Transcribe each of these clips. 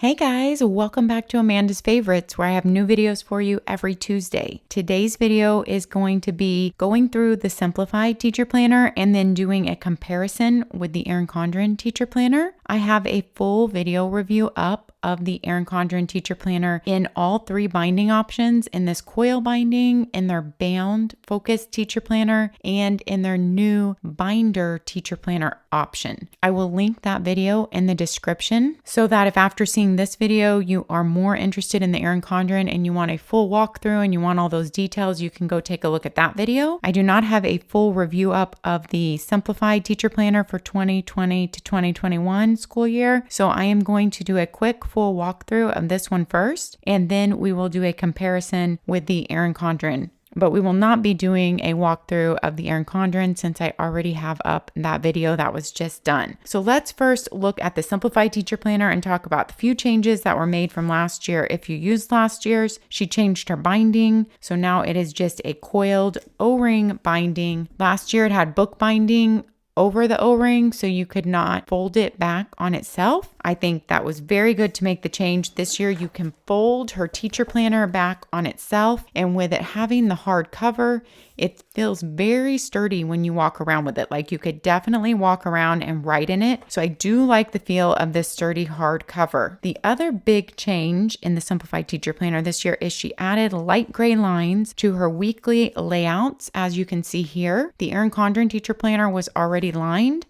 Hey guys, welcome back to Amanda's Favorites, where I have new videos for you every Tuesday. Today's video is going to be going through the Simplified teacher planner and then doing a comparison with the ERIN CONDREN teacher planner. I have a full video review up of the ERIN CONDREN teacher planner in all three binding options, in this coil binding, in their bound focused teacher planner, and in their new binder teacher planner option. I will link that video in the description so that if after seeing this video you are more interested in the ERIN CONDREN and you want a full walkthrough and you want all those details, you can go take a look at that video. I do not have a full review up of the Simplified teacher planner for 2020 to 2021 school year, so I am going to do a quick full walkthrough of this one first, and then we will do a comparison with the ERIN CONDREN. But we will not be doing a walkthrough of the ERIN CONDREN since I already have up that video that was just done. So let's first look at the Simplified teacher planner and talk about the few changes that were made from last year. If you used last year's, she changed her binding. So now it is just a coiled O-ring binding. Last year it had book binding over the O-ring, so you could not fold it back on itself. I think that was very good to make the change. This year you can fold her teacher planner back on itself, and with it having the hard cover, it feels very sturdy when you walk around with it. Like you could definitely walk around and write in it. So I do like the feel of this sturdy hard cover. The other big change in the Simplified teacher planner this year is she added light gray lines to her weekly layouts. As you can see here, the ERIN CONDREN teacher planner was already lined,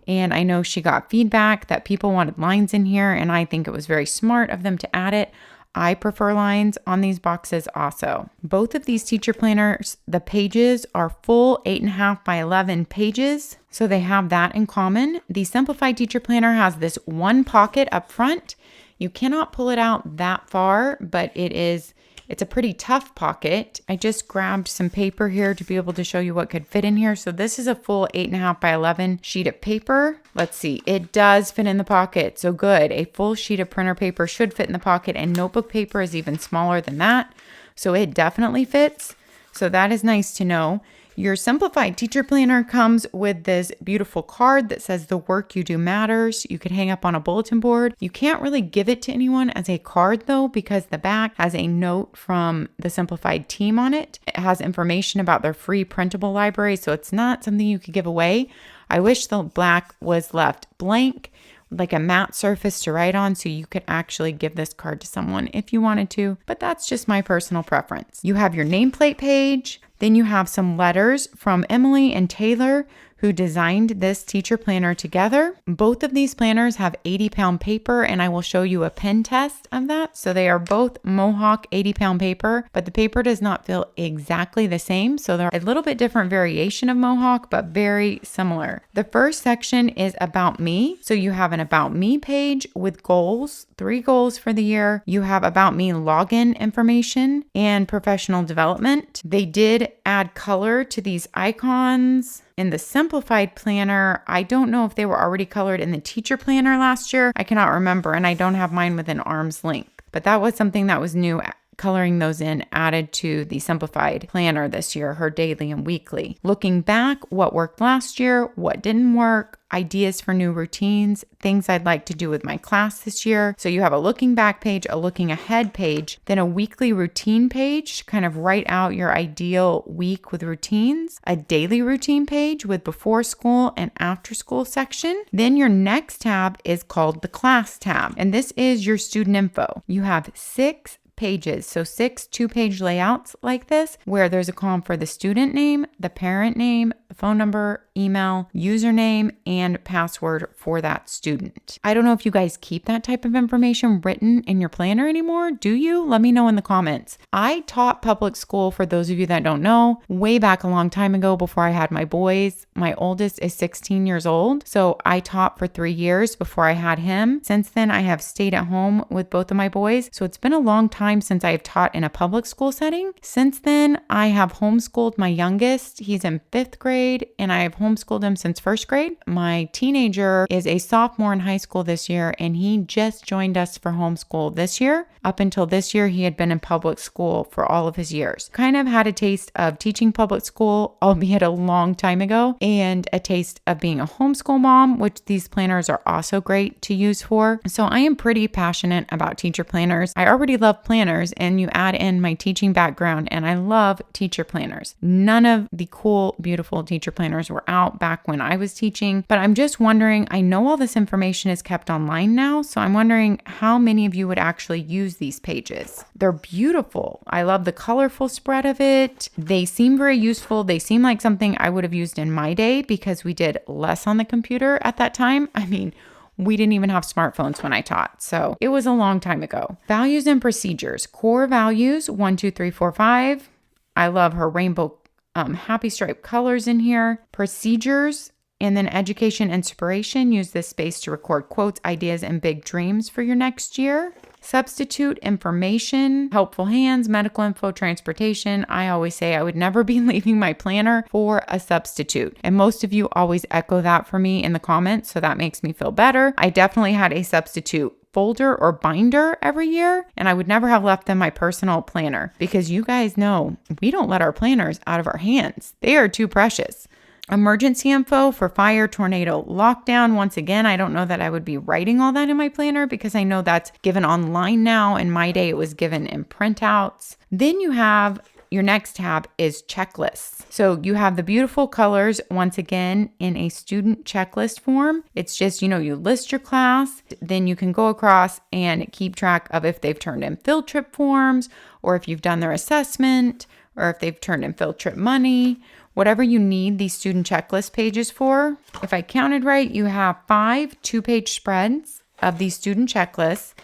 and I know she got feedback that people wanted lines in here, and I think it was very smart of them to add it. I prefer lines on these boxes also. Both of these teacher planners, the pages are full 8.5 by 11 pages, so they have that in common. The Simplified teacher planner has this one pocket up front. You cannot pull it out that far, but it's a pretty tough pocket. I just grabbed some paper here to be able to show you what could fit in here. So this is a full 8.5 by 11 sheet of paper. Let's see, it does fit in the pocket. So good, a full sheet of printer paper should fit in the pocket, and notebook paper is even smaller than that. So it definitely fits. So that is nice to know. Your Simplified teacher planner comes with this beautiful card that says the work you do matters. You could hang up on a bulletin board. You can't really give it to anyone as a card though, because the back has a note from the Simplified team on it. It has information about their free printable library, so it's not something you could give away. I wish the black was left blank, like a matte surface to write on, so you could actually give this card to someone if you wanted to, but that's just my personal preference. You have your nameplate page, then you have some letters from Emily and Taylor, who designed this teacher planner together. Both of these planners have 80-pound paper, and I will show you a pen test of that. So they are both Mohawk 80-pound paper, but the paper does not feel exactly the same. So they're a little bit different variation of Mohawk, but very similar. The first section is About Me. So you have an About Me page with goals, 3 goals for the year. You have About Me login information and professional development. They did add color to these icons. In the Simplified planner, I don't know if they were already colored in the teacher planner last year. I cannot remember, and I don't have mine within arm's length. But that was something that was new, coloring those in, added to the Simplified planner this year, her daily and weekly. Looking back, what worked last year, what didn't work, ideas for new routines, things I'd like to do with my class this year. So you have a looking back page, a looking ahead page, then a weekly routine page to kind of write out your ideal week with routines, a daily routine page with before school and after school section. Then your next tab is called the class tab, and this is your student info. You have 6 pages, so 6 2-page layouts like this, where there's a column for the student name, the parent name, the phone number, email, username, and password for that student. I don't know if you guys keep that type of information written in your planner anymore. Do you? Let me know in the comments. I taught public school, for those of you that don't know, way back a long time ago before I had my boys. My oldest is 16 years old, so I taught for 3 years before I had him. Since then, I have stayed at home with both of my boys, so it's been a long time since I have taught in a public school setting. Since then, I have homeschooled my youngest. He's in 5th grade. grade, and I've homeschooled him since first grade. My teenager is a sophomore in high school this year, and he just joined us for homeschool this year. Up until this year, he had been in public school for all of his years. Kind of had a taste of teaching public school, albeit a long time ago, and a taste of being a homeschool mom, which these planners are also great to use for. So I am pretty passionate about teacher planners. I already love planners, and you add in my teaching background, and I love teacher planners. None of the cool, beautiful teacher planners were out back when I was teaching, but I'm just wondering, I know all this information is kept online now, so I'm wondering how many of you would actually use these pages. They're beautiful. I love the colorful spread of it. They seem very useful. They seem like something I would have used in my day because we did less on the computer at that time. I mean, we didn't even have smartphones when I taught, so it was a long time ago. Values and procedures. Core values, 1, 2, 3, 4, 5. I love her rainbow happy stripe colors in here. Procedures, and then education inspiration. Use this space to record quotes, ideas, and big dreams for your next year. Substitute information, helpful hands, medical info, transportation. I always say I would never be leaving my planner for a substitute. And most of you always echo that for me in the comments, so that makes me feel better. I definitely had a substitute folder or binder every year, and I would never have left them my personal planner because you guys know we don't let our planners out of our hands. They are too precious. Emergency info for fire, tornado, lockdown. Once again, I don't know that I would be writing all that in my planner because I know that's given online now. In my day, it was given in printouts. Then you have your next tab is checklists. So you have the beautiful colors once again in a student checklist form. It's just, you list your class, then you can go across and keep track of if they've turned in field trip forms or if you've done their assessment or if they've turned in field trip money. Whatever you need these student checklist pages for. If I counted right, you have 5 2-page spreads of these student checklists.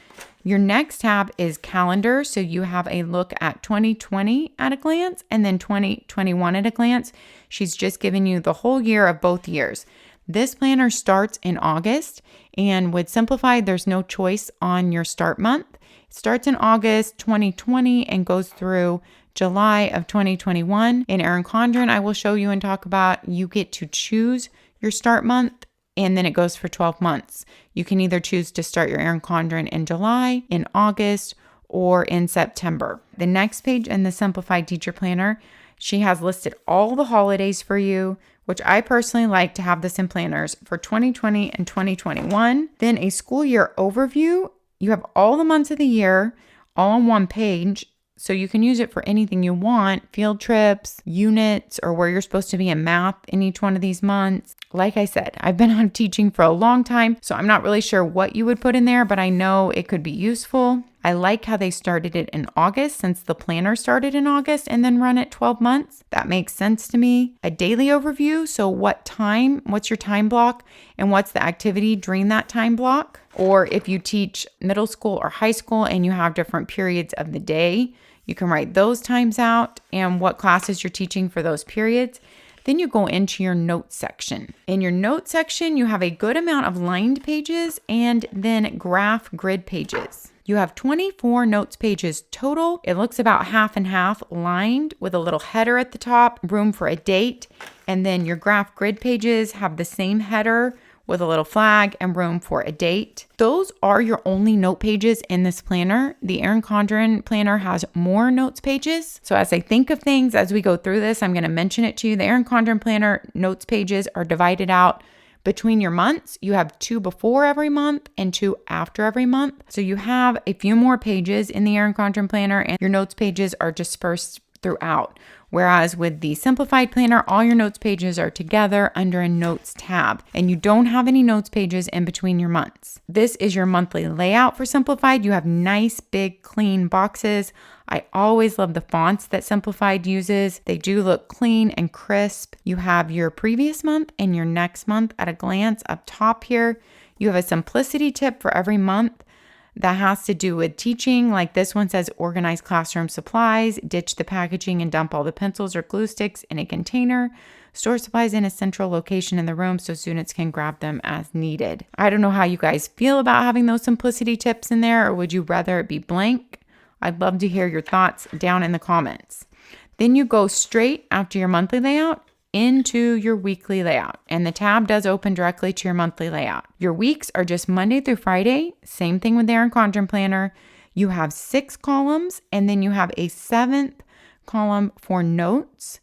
Your next tab is calendar. So you have a look at 2020 at a glance and then 2021 at a glance. She's just given you the whole year of both years. This planner starts in August, and with Simplified, there's no choice on your start month. It starts in August 2020 and goes through July of 2021. In ERIN CONDREN, I will show you and talk about, you get to choose your start month, and then it goes for 12 months. You can either choose to start your ERIN CONDREN in July, in August, or in September. The next page in the Simplified Teacher Planner, she has listed all the holidays for you, which I personally like to have this in planners for 2020 and 2021. Then a school year overview. You have all the months of the year all on one page. So you can use it for anything you want, field trips, units, or where you're supposed to be in math in each one of these months. Like I said, I've been on teaching for a long time, so I'm not really sure what you would put in there, but I know it could be useful. I like how they started it in August since the planner started in August and then run it 12 months. That makes sense to me. A daily overview. So what's your time block and what's the activity during that time block? Or if you teach middle school or high school and you have different periods of the day, you can write those times out and what classes you're teaching for those periods. Then you go into your notes section. In your notes section, you have a good amount of lined pages and then graph grid pages. You have 24 notes pages total. It looks about half and half lined with a little header at the top, room for a date. And then your graph grid pages have the same header with a little flag and room for a date. Those are your only note pages in this planner. The ERIN CONDREN planner has more notes pages. So as I think of things, as we go through this, I'm going to mention it to you. The ERIN CONDREN planner notes pages are divided out between your months. You have 2 before every month and 2 after every month. So you have a few more pages in the ERIN CONDREN planner and your notes pages are dispersed throughout. Whereas with the Simplified planner, all your notes pages are together under a notes tab and you don't have any notes pages in between your months. This is your monthly layout for Simplified. You have nice, big, clean boxes. I always love the fonts that Simplified uses. They do look clean and crisp. You have your previous month and your next month at a glance up top here. You have a simplicity tip for every month that has to do with teaching. Like this one says, organize classroom supplies, ditch the packaging and dump all the pencils or glue sticks in a container, store supplies in a central location in the room so students can grab them as needed. I don't know how you guys feel about having those simplicity tips in there, or would you rather it be blank? I'd love to hear your thoughts down in the comments. Then you go straight after your monthly layout into your weekly layout, and the tab does open directly to your monthly layout. Your weeks are just Monday through Friday. Same thing with the ERIN CONDREN planner. You have 6 columns, and then you have a 7th column for notes.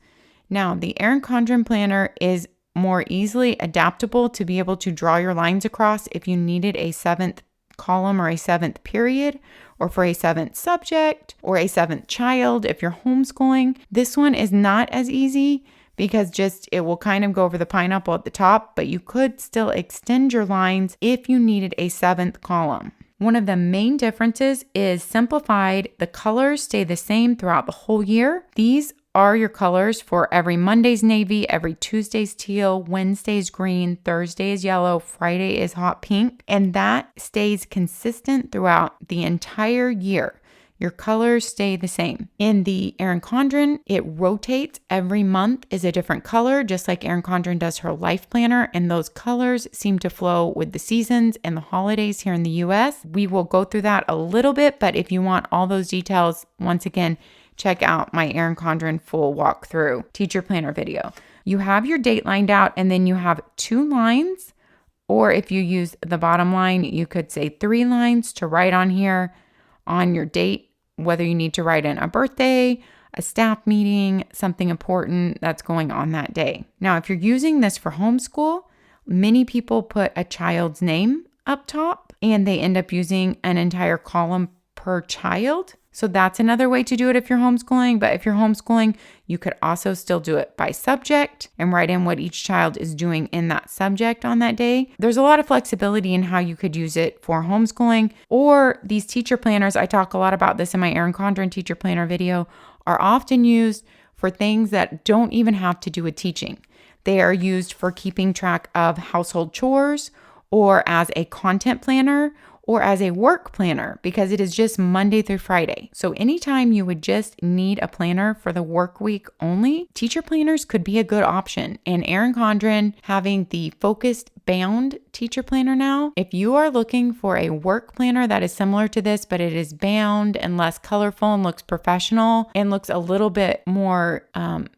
Now, the ERIN CONDREN planner is more easily adaptable to be able to draw your lines across if you needed a 7th column or a 7th period, or for a 7th subject or a 7th child if you're homeschooling. This one is not as easy because it will kind of go over the pineapple at the top, but you could still extend your lines if you needed a 7th column. One of the main differences is Simplified. The colors stay the same throughout the whole year. These are your colors for every Monday's navy, every Tuesday's teal, Wednesday's green, Thursday is yellow, Friday is hot pink, and that stays consistent throughout the entire year. Your colors stay the same. In the ERIN CONDREN, it rotates. Every month is a different color, just like ERIN CONDREN does her life planner, and those colors seem to flow with the seasons and the holidays here in the US. We will go through that a little bit, but if you want all those details, once again, check out my ERIN CONDREN full walkthrough teacher planner video. You have your date lined out, and then you have 2 lines, or if you use the bottom line, you could say 3 lines to write on here on your date, whether you need to write in a birthday, a staff meeting, something important that's going on that day. Now, if you're using this for homeschool, many people put a child's name up top, and they end up using an entire column per child. So that's another way to do it if you're homeschooling. But if you're homeschooling, you could also still do it by subject and write in what each child is doing in that subject on that day. There's a lot of flexibility in how you could use it for homeschooling, or these teacher planners. I talk a lot about this in my ERIN CONDREN teacher planner video, are often used for things that don't even have to do with teaching. They are used for keeping track of household chores, or as a content planner, or as a work planner, because it is just Monday through Friday. So anytime you would just need a planner for the work week only, teacher planners could be a good option. And ERIN CONDREN having the focused bound teacher planner now, if you are looking for a work planner that is similar to this, but it is bound and less colorful and looks professional and looks a little bit more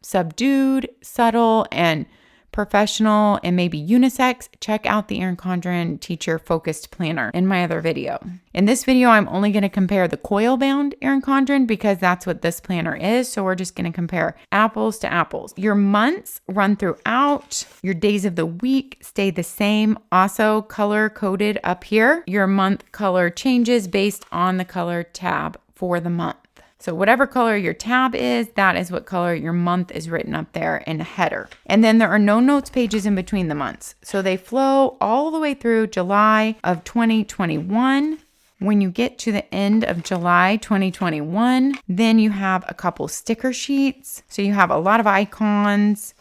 subdued, subtle, and professional, and maybe unisex, check out the ERIN CONDREN teacher focused planner in my other video. In this video, I'm only going to compare the coil bound ERIN CONDREN because that's what this planner is. So we're just going to compare apples to apples. Your months run throughout. Your days of the week stay the same. Also color coded up here. Your month color changes based on the color tab for the month. So whatever color your tab is, that is what color your month is written up there in the header. And then there are no notes pages in between the months. So they flow all the way through July of 2021. When you get to the end of July 2021, then you have a couple sticker sheets. So you have a lot of icons,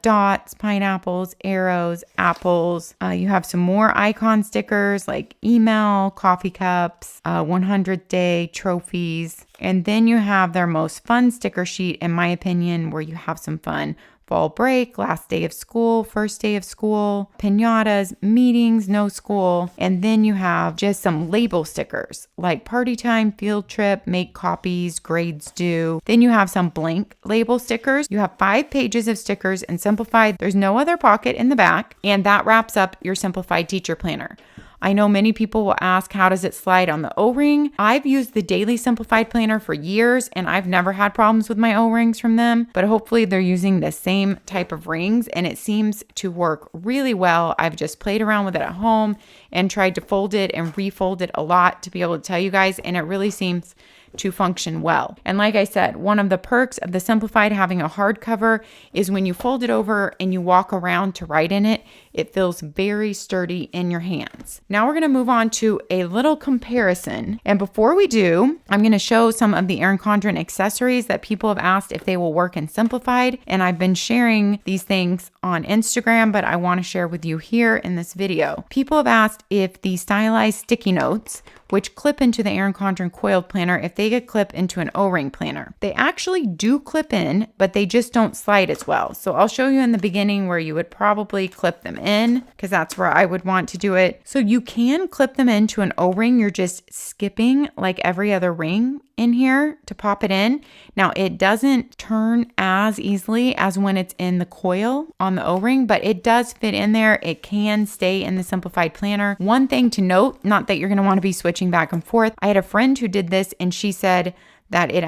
dots, pineapples, arrows, apples. You have some more icon stickers like email, coffee cups, 100th day trophies. And then you have their most fun sticker sheet, in my opinion, where you have some fun. Fall break, last day of school, first day of school, piñatas, meetings, no school. And then you have just some label stickers like party time, field trip, make copies, grades due. Then you have some blank label stickers. You have 5 pages of stickers in Simplified. There's no other pocket in the back. And that wraps up your Simplified teacher planner. I know many people will ask, how does it slide on the O-ring? I've used the Daily Simplified Planner for years, and I've never had problems with my O-rings from them, but hopefully they're using the same type of rings, and it seems to work really well. I've just played around with it at home and tried to fold it and refold it a lot to be able to tell you guys, and it really seems to function well. And like I said, one of the perks of the Simplified having a hardcover is when you fold it over and you walk around to write in it, it feels very sturdy in your hands. Now we're going to move on to a little comparison. And before we do, I'm going to show some of the ERIN CONDREN accessories that people have asked if they will work in Simplified. And I've been sharing these things on Instagram, but I want to share with you here in this video. People have asked if the stylized sticky notes, which clip into the ERIN CONDREN coiled planner, if they could clip into an O-ring planner. They actually do clip in, but they just don't slide as well. So I'll show you in the beginning where you would probably clip them in, because that's where I would want to do it. So you can clip them into an O-ring. You're just skipping like every other ring in here to pop it in. Now it doesn't turn as easily as when it's in the coil on the O-ring, but it does fit in there. It can stay in the Simplified planner. One thing to note, not that you're going to want to be switching back and forth. I had a friend who did this and she said that it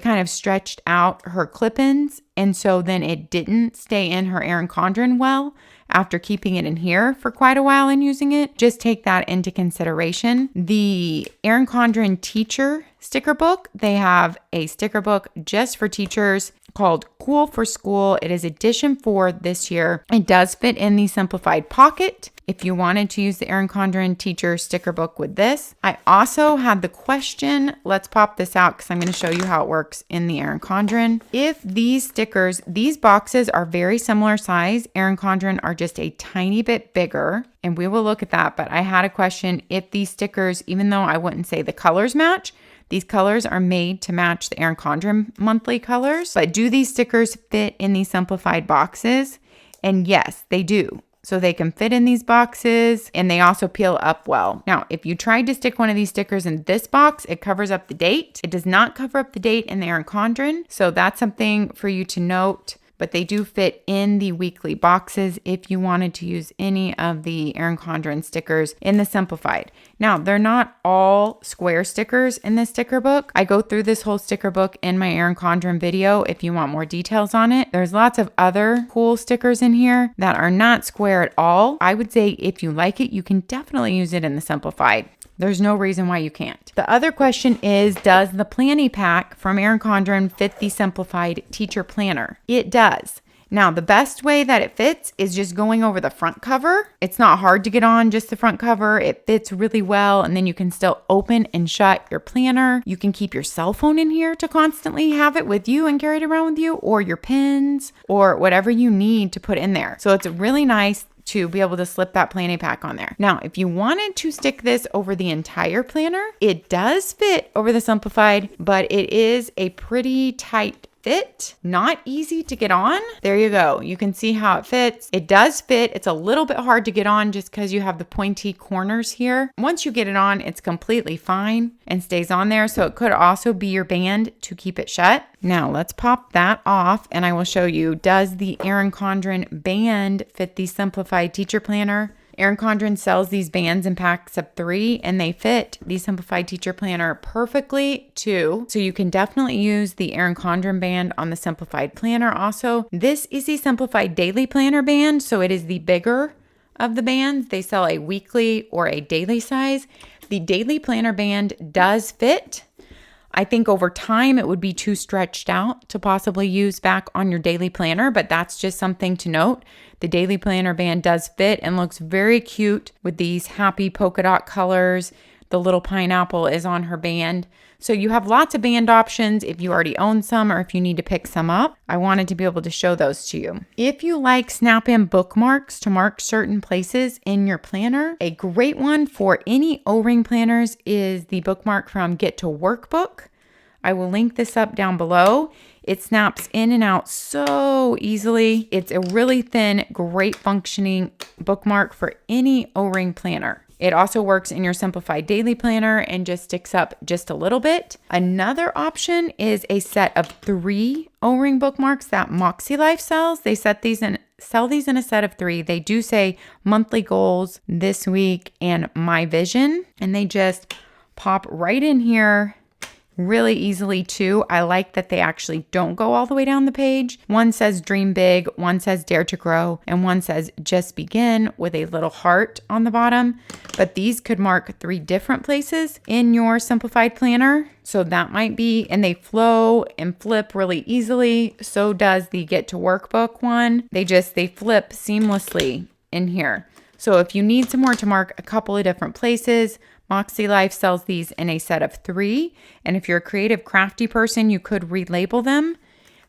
kind of stretched out her clip-ins, and so then it didn't stay in her ERIN CONDREN well after keeping it in here for quite a while and using it. Just take that into consideration. The ERIN CONDREN teacher sticker book, they have a sticker book just for teachers called Cool for School. It is edition 4 this year. It does fit in the Simplified pocket if you wanted to use the ERIN CONDREN teacher sticker book with this. I also had the question, let's pop this out because I'm going to show you how it works in the ERIN CONDREN. If these stickers, these boxes are very similar size, ERIN CONDREN are just a tiny bit bigger, and we will look at that. But I had a question if these stickers, even though I wouldn't say the colors match, these colors are made to match the ERIN CONDREN monthly colors, but do these stickers fit in these Simplified boxes? And yes, they do. So they can fit in these boxes and they also peel up well. Now, if you tried to stick one of these stickers in this box, it covers up the date. It does not cover up the date in the ERIN CONDREN. So that's something for you to note. But they do fit in the weekly boxes if you wanted to use any of the ERIN CONDREN stickers in the Simplified. Now, they're not all square stickers in this sticker book. I go through this whole sticker book in my ERIN CONDREN video if you want more details on it. There's lots of other cool stickers in here that are not square at all. I would say if you like it, you can definitely use it in the Simplified. There's no reason why you can't. The other question is, does the Planning Pack from ERIN CONDREN fit the Simplified Teacher Planner? It does. Now, the best way that it fits is just going over the front cover. It's not hard to get on just the front cover. It fits really well, and then you can still open and shut your planner. You can keep your cell phone in here to constantly have it with you and carry it around with you, or your pens, or whatever you need to put in there. So it's really nice to be able to slip that planning pack on there. Now, if you wanted to stick this over the entire planner, it does fit over the Simplified, but it is a pretty tight fit, not easy to get on. There you go. You can see how it fits. It does fit. It's a little bit hard to get on just because you have the pointy corners here. Once you get it on, it's completely fine and stays on there. So it could also be your band to keep it shut. Now let's pop that off and I will show you, does the ERIN CONDREN band fit the Simplified Teacher Planner? ERIN CONDREN sells these bands in packs of 3 and they fit the Simplified Teacher Planner perfectly too. So you can definitely use the ERIN CONDREN band on the Simplified Planner also. This is the Simplified Daily Planner band, so it is the bigger of the bands. They sell a weekly or a daily size. The Daily Planner band does fit. I think over time it would be too stretched out to possibly use back on your daily planner, but that's just something to note. The Daily Planner band does fit and looks very cute with these happy polka dot colors. The little pineapple is on her band. So you have lots of band options if you already own some or if you need to pick some up. I wanted to be able to show those to you. If you like Snappin bookmarks to mark certain places in your planner, a great one for any O-ring planners is the bookmark from Get to Work book. I will link this up down below. It snaps in and out so easily. It's a really thin, great functioning bookmark for any O-ring planner. It also works in your Simplified Daily Planner and just sticks up just a little bit. Another option is a set of 3 O-ring bookmarks that MäksēLife sells. They sell these in a set of 3. They do say monthly goals, this week, and my vision. And they just pop right in here really easily too. I like that they actually don't go all the way down the page. One says dream big, one says dare to grow, and one says just begin with a little heart on the bottom. But these could mark 3 different places in your Simplified planner. So that might be, and they flow and flip really easily. So does the Get to Work book one. They flip seamlessly in here. So if you need some more to mark a couple of different places, MäksēLife sells these in a set of 3. And if you're a creative, crafty person, you could relabel them.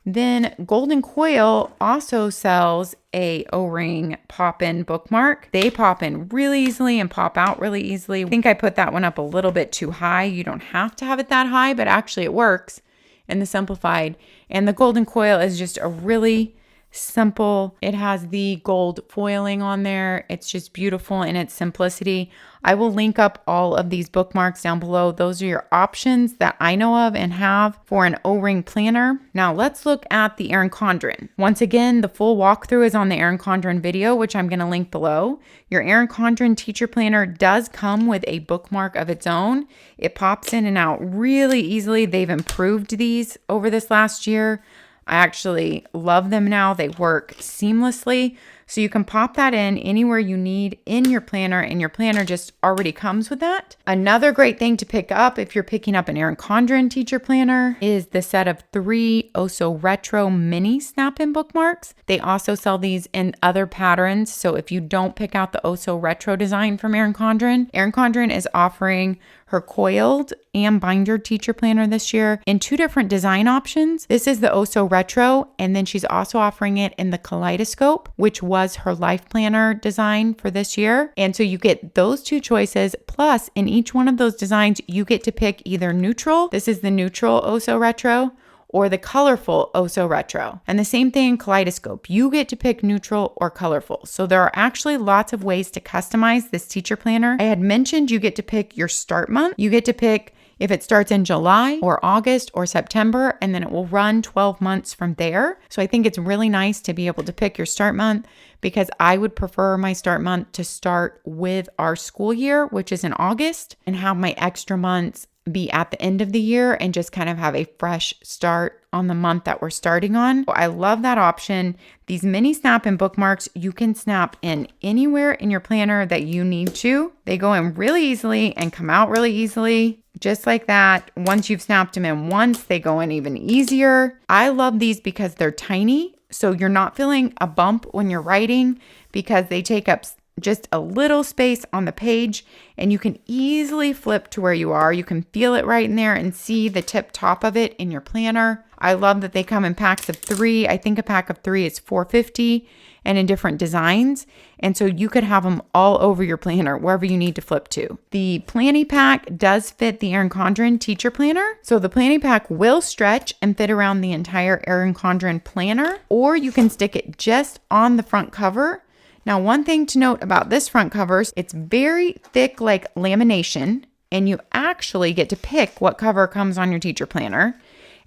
Then Golden Coil also sells a O-ring pop-in bookmark. They pop in really easily and pop out really easily. I think I put that one up a little bit too high. You don't have to have it that high, but actually it works in the Simplified. And the Golden Coil is just a really simple. It has the gold foiling on there. It's just beautiful in its simplicity. I will link up all of these bookmarks down below. Those are your options that I know of and have for an O-ring planner. Now let's look at the ERIN CONDREN. Once again, the full walkthrough is on the ERIN CONDREN video, which I'm going to link below. Your ERIN CONDREN teacher planner does come with a bookmark of its own. It pops in and out really easily. They've improved these over this last year. I actually love them now. They work seamlessly. So you can pop that in anywhere you need in your planner, and your planner just already comes with that. Another great thing to pick up if you're picking up an ERIN CONDREN teacher planner is the set of 3 Oh So Retro mini Snappin bookmarks. They also sell these in other patterns. So if you don't pick out the Oh So Retro design from ERIN CONDREN is offering her coiled and binder teacher planner this year in 2 different design options. This is the Oh So Retro, and then she's also offering it in the Kaleidoscope, which was her life planner design for this year. And so you get those 2 choices, plus in each one of those designs, you get to pick either neutral, this is the neutral Oh So Retro, or the colorful Oh So Retro. And the same thing in Kaleidoscope. You get to pick neutral or colorful. So there are actually lots of ways to customize this teacher planner. I had mentioned you get to pick your start month. You get to pick if it starts in July or August or September, and then it will run 12 months from there. So I think it's really nice to be able to pick your start month, because I would prefer my start month to start with our school year, which is in August, and have my extra months be at the end of the year and just kind of have a fresh start on the month that we're starting on. I love that option. These mini Snappin bookmarks, you can snap in anywhere in your planner that you need to. They go in really easily and come out really easily. Just like that. Once you've snapped them in once, they go in even easier. I love these because they're tiny, so you're not feeling a bump when you're writing, because they take up just a little space on the page, and you can easily flip to where you are. You can feel it right in there and see the tip top of it in your planner. I love that they come in packs of 3. I think a pack of 3 is $4.50 and in different designs. And so you could have them all over your planner, wherever you need to flip to. The planning pack does fit the ERIN CONDREN teacher planner. So the planning pack will stretch and fit around the entire ERIN CONDREN planner, or you can stick it just on the front cover. Now, one thing to note about this front cover, it's very thick like lamination, and you actually get to pick what cover comes on your teacher planner.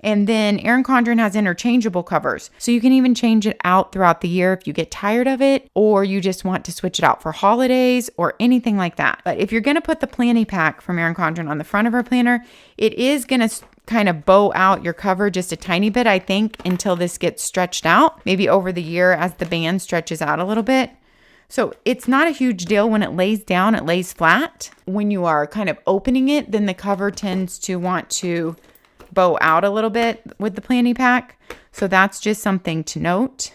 And then ERIN CONDREN has interchangeable covers. So you can even change it out throughout the year if you get tired of it, or you just want to switch it out for holidays or anything like that. But if you're going to put the planning pack from ERIN CONDREN on the front of our planner, it is going to kind of bow out your cover just a tiny bit, I think, until this gets stretched out, maybe over the year as the band stretches out a little bit. So it's not a huge deal when it lays down, it lays flat. When you are kind of opening it, then the cover tends to want to bow out a little bit with the planning pack. So that's just something to note.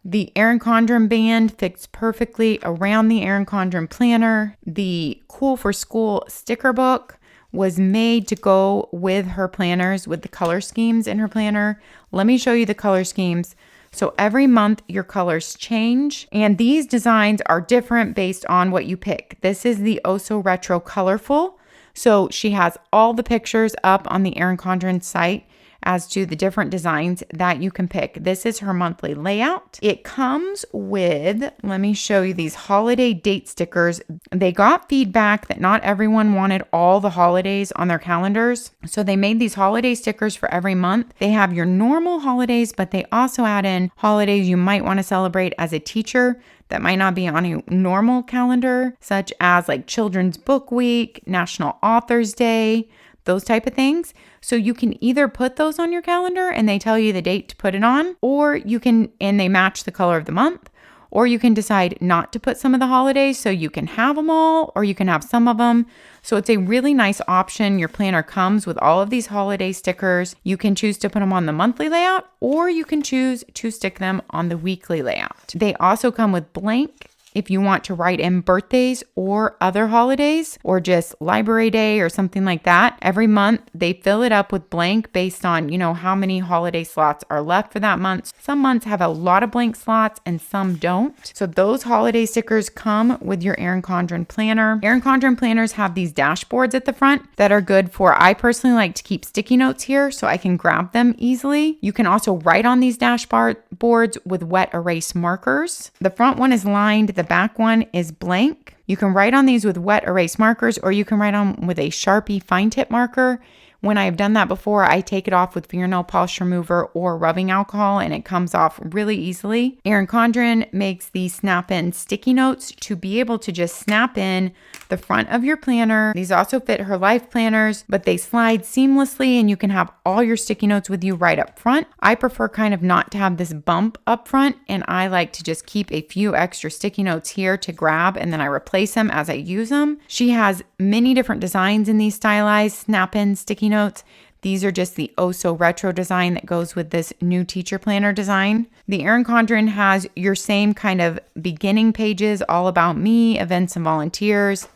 The ERIN CONDREN band fits perfectly around the ERIN CONDREN planner. The Cool for School sticker book was made to go with her planners, with the color schemes in her planner. Let me show you the color schemes. So every month your colors change, and these designs are different based on what you pick. This is the Oh So Retro Colorful. So she has all the pictures up on the ERIN CONDREN site as to the different designs that you can pick. This is her monthly layout. It comes with, let me show you these holiday date stickers. They got feedback that not everyone wanted all the holidays on their calendars. So they made these holiday stickers for every month. They have your normal holidays, but they also add in holidays you might want to celebrate as a teacher that might not be on a normal calendar, such as like Children's Book Week, National Authors Day, those type of things. So you can either put those on your calendar and they tell you the date to put it on, or you can, and they match the color of the month, or you can decide not to put some of the holidays so you can have them all, or you can have some of them. So it's a really nice option. Your planner comes with all of these holiday stickers. You can choose to put them on the monthly layout, or you can choose to stick them on the weekly layout. They also come with blank if you want to write in birthdays or other holidays or just Library Day or something like that. Every month they fill it up with blank based on, how many holiday slots are left for that month. Some months have a lot of blank slots and some don't. So those holiday stickers come with your ERIN CONDREN planner. ERIN CONDREN planners have these dashboards at the front that are good for, I personally like to keep sticky notes here so I can grab them easily. You can also write on these dashboards with wet erase markers. The front one is lined, the back one is blank. You can write on these with wet erase markers, or you can write on with a Sharpie fine tip marker. When I've done that before, I take it off with fingernail polish remover or rubbing alcohol and it comes off really easily. ERIN CONDREN makes these Snappin sticky notes to be able to just snap in the front of your planner. These also fit her life planners, but they slide seamlessly and you can have all your sticky notes with you right up front. I prefer kind of not to have this bump up front, and I like to just keep a few extra sticky notes here to grab and then I replace them as I use them. She has many different designs in these stylized Snappin sticky notes. These are just the Oh So Retro design that goes with this new teacher planner design. The ERIN CONDREN has your same kind of beginning pages, all about me, events and volunteers.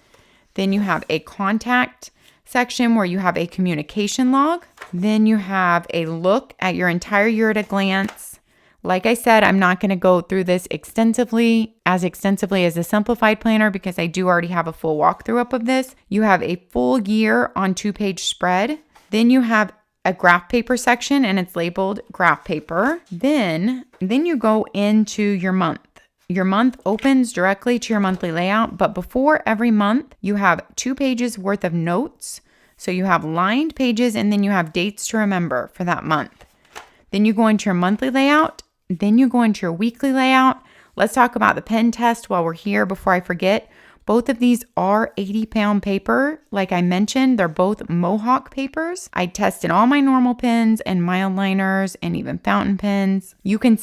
Then you have a contact section where you have a communication log. Then you have a look at your entire year at a glance. Like I said, I'm not going to go through this extensively as a Simplified planner because I do already have a full walkthrough up of this. You have a full year on 2-page spread. Then you have a graph paper section and it's labeled graph paper. Then you go into your month. Your month opens directly to your monthly layout, but before every month, you have 2 pages worth of notes. So you have lined pages and then you have dates to remember for that month. Then you go into your monthly layout. Then you go into your weekly layout. Let's talk about the pen test while we're here before I forget. Both of these are 80-pound paper. Like I mentioned, they're both Mohawk papers. I tested all my normal pens and mild liners and even fountain pens. You can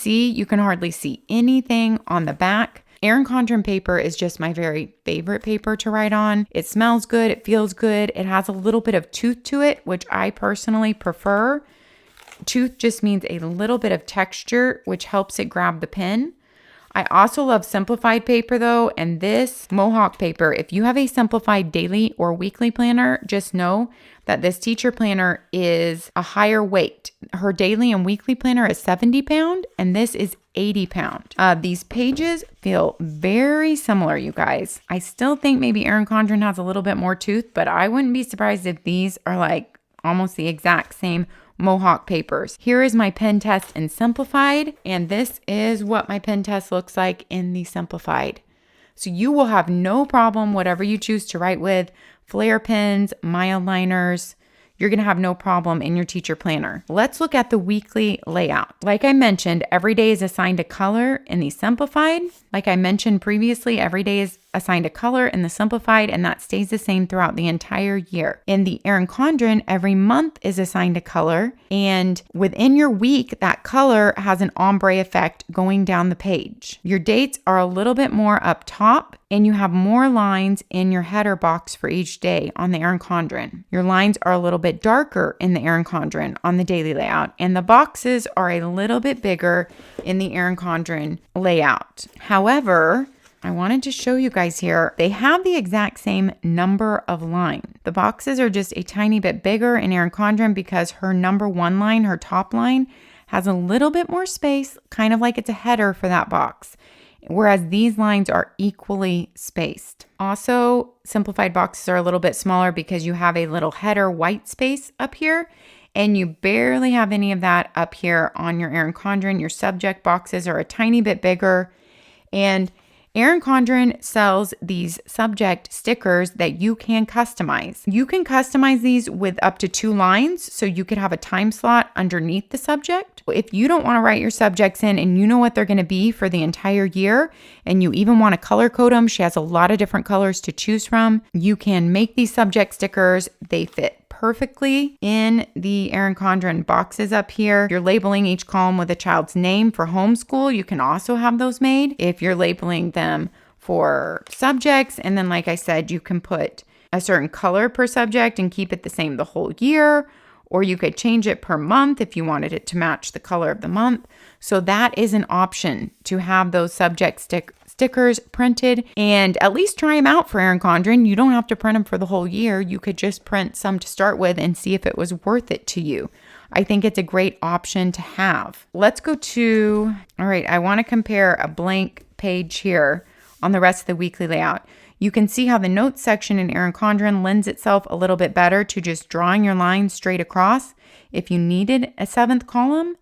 hardly see anything on the back. ERIN CONDREN paper is just my very favorite paper to write on. It smells good. It feels good. It has a little bit of tooth to it, which I personally prefer. Tooth just means a little bit of texture, which helps it grab the pen. I also love Simplified paper though, and this Mohawk paper, if you have a Simplified daily or weekly planner, just know that this teacher planner is a higher weight. Her daily and weekly planner is 70-pound and this is 80-pound. These pages feel very similar, you guys. I still think maybe ERIN CONDREN has a little bit more tooth, but I wouldn't be surprised if these are like almost the exact same Mohawk papers. Here is my pen test in Simplified, and this is what my pen test looks like in the Simplified. So you will have no problem, whatever you choose to write with, flare pens, mild liners, you're going to have no problem in your teacher planner. Let's look at the weekly layout. Like I mentioned, every day is assigned a color in the Simplified. Like I mentioned previously, every day is assigned a color in the Simplified, and that stays the same throughout the entire year. In the ERIN CONDREN, every month is assigned a color, and within your week, that color has an ombre effect going down the page. Your dates are a little bit more up top, and you have more lines in your header box for each day on the ERIN CONDREN. Your lines are a little bit darker in the ERIN CONDREN on the daily layout, and the boxes are a little bit bigger in the ERIN CONDREN layout. However, I wanted to show you guys here, they have the exact same number of lines. The boxes are just a tiny bit bigger in ERIN CONDREN because her number 1 line, her top line, has a little bit more space, kind of like it's a header for that box, whereas these lines are equally spaced. Also, Simplified boxes are a little bit smaller because you have a little header white space up here, and you barely have any of that up here on your ERIN CONDREN. Your subject boxes are a tiny bit bigger, and ERIN CONDREN sells these subject stickers that you can customize. You can customize these with up to 2 lines, so you could have a time slot underneath the subject. If you don't want to write your subjects in and you know what they're going to be for the entire year, and you even want to color code them, she has a lot of different colors to choose from. You can make these subject stickers. They fit perfectly in the ERIN CONDREN boxes up here. You're labeling each column with a child's name for homeschool. You can also have those made if you're labeling them for subjects. And then, like I said, you can put a certain color per subject and keep it the same the whole year, or you could change it per month if you wanted it to match the color of the month. So that is an option to have those subject stickers printed and at least try them out for ERIN CONDREN. You don't have to print them for the whole year. You could just print some to start with and see if it was worth it to you. I think it's a great option to have. Let's go to, all right, I want to compare a blank page here on the rest of the weekly layout. You can see how the notes section in ERIN CONDREN lends itself a little bit better to just drawing your lines straight across if you needed a 7th column,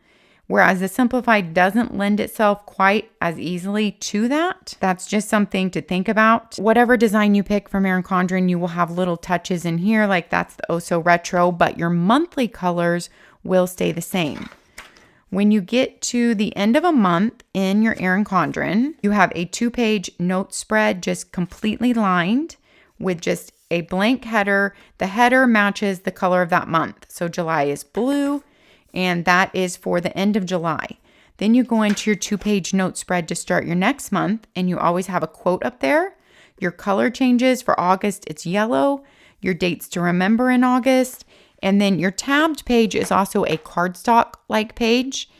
whereas the Simplified doesn't lend itself quite as easily to that. That's just something to think about. Whatever design you pick from ERIN CONDREN, you will have little touches in here, like that's the Oh So Retro, but your monthly colors will stay the same. When you get to the end of a month in your ERIN CONDREN, you have a 2-page note spread just completely lined with just a blank header. The header matches the color of that month. So July is blue, and that is for the end of July. Then you go into your 2-page note spread to start your next month, and you always have a quote up there. Your color changes for August, it's yellow. Your dates to remember in August. And then your tabbed page is also a cardstock-like page,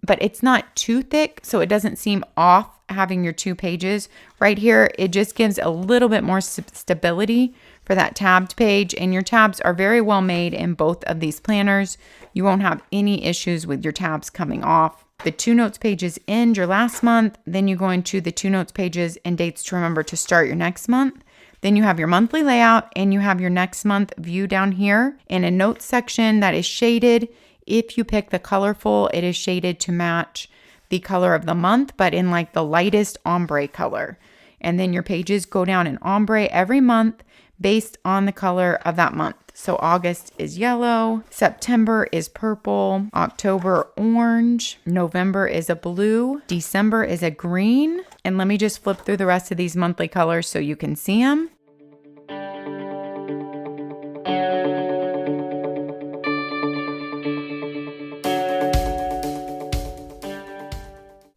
but it's not too thick, so it doesn't seem off having your 2 pages. Right here, it just gives a little bit more stability for that tabbed page, and your tabs are very well made in both of these planners. You won't have any issues with your tabs coming off. The 2 notes pages end your last month, then you go into the 2 notes pages and dates to remember to start your next month. Then you have your monthly layout and you have your next month view down here and a notes section that is shaded. If you pick the colorful, it is shaded to match the color of the month, but in like the lightest ombre color. And then your pages go down in ombre every month based on the color of that month. So August is yellow, September is purple, October orange, November is a blue, December is a green. And let me just flip through the rest of these monthly colors so you can see them.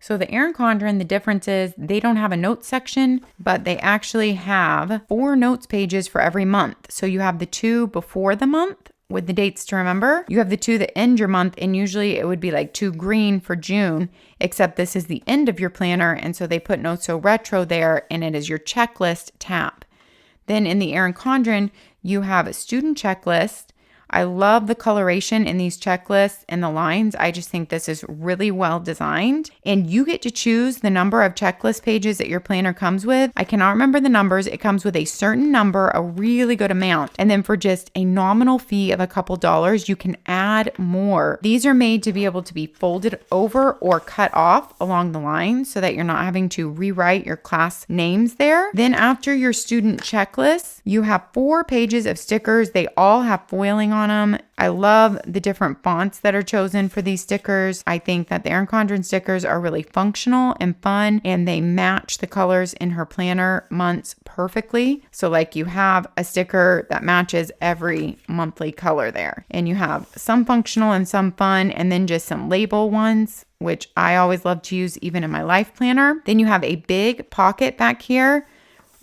So the ERIN CONDREN, the difference is they don't have a notes section, but they actually have 4 notes pages for every month. So you have the 2 before the month with the dates to remember. You have the 2 that end your month, and usually it would be like 2 green for June, except this is the end of your planner, and so they put No So Retro there, and it is your checklist tab. Then in the ERIN CONDREN, you have a student checklist. I love the coloration in these checklists and the lines. I just think this is really well designed. And you get to choose the number of checklist pages that your planner comes with. I cannot remember the numbers. It comes with a certain number, a really good amount. And then for just a nominal fee of a couple dollars, you can add more. These are made to be able to be folded over or cut off along the line so that you're not having to rewrite your class names there. Then after your student checklist, you have 4 pages of stickers. They all have foiling on them. I love the different fonts that are chosen for these stickers. I think that the ERIN CONDREN stickers are really functional and fun, and they match the colors in her planner months perfectly. So like you have a sticker that matches every monthly color there, and you have some functional and some fun, and then just some label ones, which I always love to use even in my life planner. Then you have a big pocket back here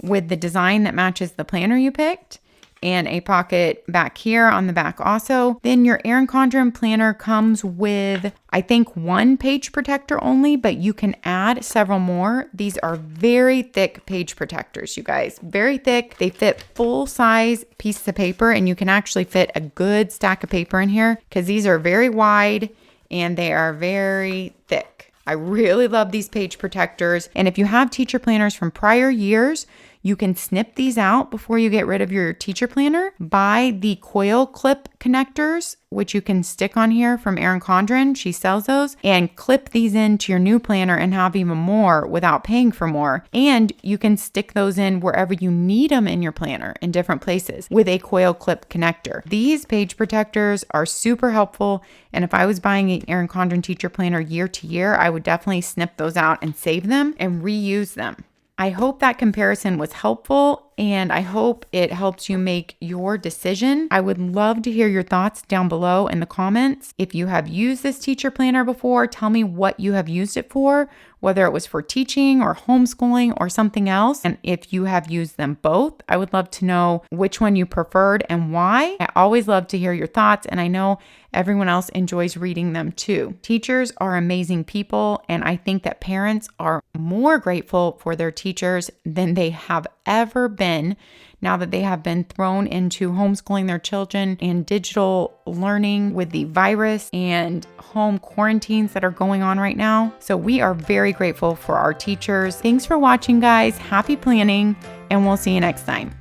with the design that matches the planner you picked, and a pocket back here on the back also. Then your ERIN CONDREN planner comes with, I think, 1 page protector only, but you can add several more. These are very thick page protectors, you guys. Very thick. They fit full-size pieces of paper, and you can actually fit a good stack of paper in here because these are very wide and they are very thick. I really love these page protectors. And if you have teacher planners from prior years, you can snip these out before you get rid of your teacher planner. Buy the coil clip connectors, which you can stick on here from ERIN CONDREN. She sells those, and clip these into your new planner and have even more without paying for more. And you can stick those in wherever you need them in your planner in different places with a coil clip connector. These page protectors are super helpful. And if I was buying an ERIN CONDREN teacher planner year to year, I would definitely snip those out and save them and reuse them. I hope that comparison was helpful, and I hope it helps you make your decision. I would love to hear your thoughts down below in the comments. If you have used this teacher planner before, tell me what you have used it for, whether it was for teaching or homeschooling or something else. And if you have used them both, I would love to know which one you preferred and why. I always love to hear your thoughts, and I know everyone else enjoys reading them too. Teachers are amazing people, and I think that parents are more grateful for their teachers than they have ever been now that they have been thrown into homeschooling their children and digital learning with the virus and home quarantines that are going on right now. So we are very grateful for our teachers. Thanks for watching, guys. Happy planning, and we'll see you next time.